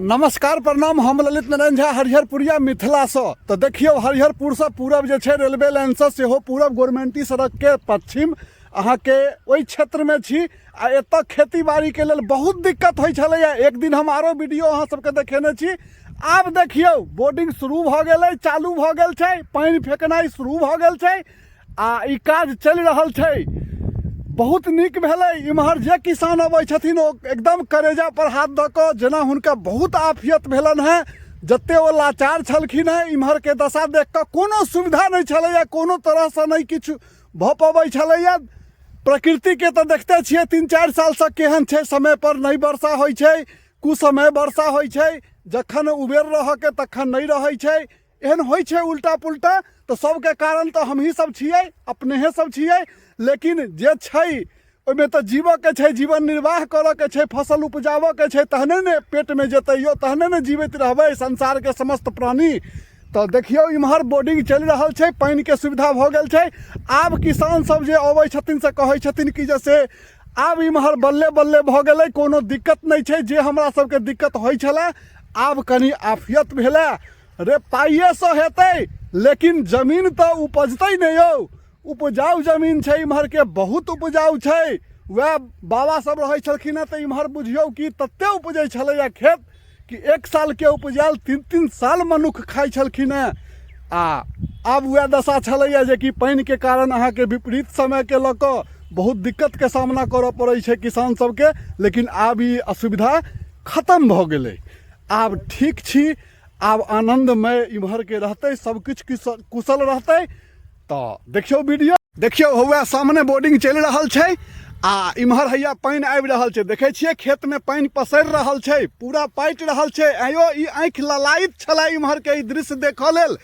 नमस्कार प्रणाम। हम ललित नारायण झा हरिहरपुरिया मिथिला से। तो देखियो हरिहरपुर से पूरब जे छे रेलवे लाइन से सेहो पूरब गवर्नमेंटी सड़क के पश्चिम अहाँ के ओई क्षेत्र में छी। आ एतऽ खेती बाड़ी के लेल बहुत दिक्कत होइ छलैया। एक दिन हम आरो वीडियो अहाँ सबके देखेने छी। आब देखियो बोर्डिंग शुरू भ गेलै, चालू भ गेल छै, पानी फेकनाइ शुरू भ गेल छै आ ई काज चलि रहल छै। बहुत नीक भेलै। इम्हर जे किसान अबै छथिन ओ एकदम करेजा पर हाथ दऽ कऽ जेना हुनका बहुत आफियत भेलन हैं, जते ओ लाचार छलखिन हैं। इम्हर के दशा देख कऽ कोनो सुविधा नहीं छलैया, कोनो तरह से नहीं किछु भऽ पबै छलैया। प्रकृति के तो देखते छियै 3-4 साल से केहन छै, समय पर नहीं वर्षा होइ छै, कुसमय वर्षा होइ छै, जखन उबेर रह के तखन नहीं रहै छै, एहन होइ छै उल्टा पुल्टा। तो सबके कारण तो हम ही सब छियै, अपनेहे सब छियै। लेकिन जे छै ओहिमे तो जीवऽ के छै, जीवन निर्वाह करऽ के छै, फसल उपजाबऽ के छै, तहने ने पेट में जेतै यौ, तहने ने जीवित रहबै संसार के समस्त प्राणी। तो देखियो इम्हर बोर्डिंग चलि रहल छै, पानी के सुविधा भऽ गेल छै। आब किसान सब जे अबै छथिन से कहै छथिन कि जैसे आब इम्हर बल्ले बल्ले भऽ गेलै, कोनो दिक्कत नहीं छै। जे हमरा सबके दिक्कत होइ छलै आब कनी आफियत भेलै। रे पाइए से हेतै, लेकिन जमीन तो उपजतै नहीं यौ। उपजाऊ जमीन छै इम्हर के, बहुत उपजाऊ छै। वह बाबा सब रहे छलखिन हैं तो इम्हर बुझियो कि तत्ते उपजै छलैया खेत कि एक साल के उपजायल 3-3 साल मनुख खाइ छलखिन हैं। आब वह दशा छलैया जे कि पानी के कारण अहाँ के विपरीत समय के लऽ कऽ बहुत दिक्कत के सामना करऽ पड़ै छै किसान सबके। लेकिन आब ई असुविधा खत्म भऽ गेलै। आब ठीक छी, आब आनंदमय इम्हर के रहते, सब किछु कुशल रहते। तो देखियो वीडियो, देखियो हुआ सामने बोर्डिंग चल रहल छै आ इम्हर हैया पानी आबि रहल छै। देखे छियै खेत में पानी पसरि रहल छै, पूरा पाटि रहल छै। आयो ई आँखि ललायत छला इम्हर के ई दृश्य देखऽ लेल।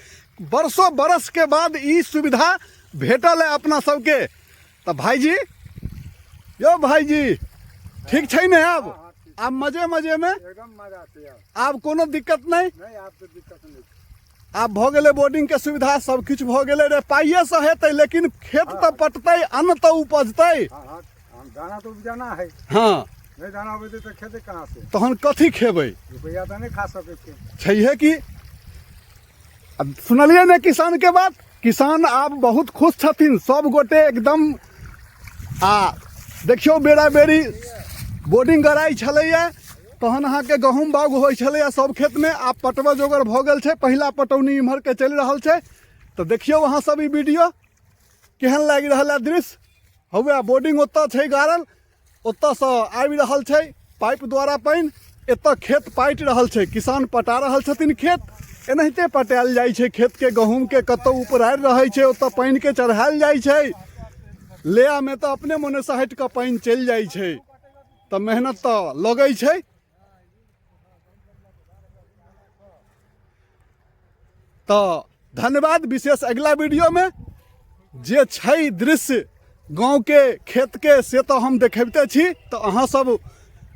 बरसों बरस के बाद ई सुविधा भेटल है अपना सबके। तो भाईजी, यो भाईजी ठीक छै ने? अब मजे मजे में एकदम मजा आते। आब कोनो दिक्कत नहीं, आप तो दिक्कत नहीं। आब भऽ गेलै बोर्डिंग के सुविधा, सब किछु भऽ गेलै। रे पाइए से हेतै, लेकिन खेत तो पटतै, अन्न तो उपजतै। दाना तो उपजाना है। हाँ, नहीं दाना उपजतै तो खेतै कहाँ से? तहन कथी खेबै? रुपया तो नहीं खा सकै छै। छैहे कि। अब सुनलिए ने किसान के बात। किसान आब बहुत खुश छथिन सब गोटे एकदम। देखियो बेरा बेरी बोर्डिंग गड़ाई छलैया, तहन अहाँ के गहूम बाग होइ छलैया सब खेत में। आब पटवा जोगर भऽ गेल छै, पहिला पटौनी इम्हर के चलि रहल छै। तो देखियो वहाँ सब ई वीडियो केहन लागि रहल है दृश्य। हुए बोर्डिंग ओतऽ छै गाड़ल, ओतऽ से आबि रहल छै पाइप द्वारा पानि, एतऽ खेत पाटि रहल छै, किसान पटा रहल छथिन खेत। एनाहिते पटायल जाइ छै खेत के, गहूम के कतौ उपरारि रहै छै ओतऽ पानि के चढ़ायल जाइ छै। लेआ में तो अपने मोने से हटि कऽ पानि चलि जाइ छै। तो मेहनत तो लगै छै। तो धन्यवाद। विशेष अगला वीडियो में जे छै दृश्य गांव के खेत के से तो हम देखेबते छी। तो अहाँ सब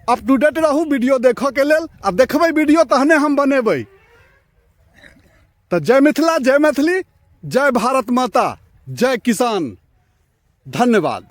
अप टू डेट रहू वीडियो देखऽ के लेल। आ देखबै वीडियो तहने हम बनेबै। तो जय मिथिला, जय मैथिली, जय भारत माता, जय किसान। धन्यवाद।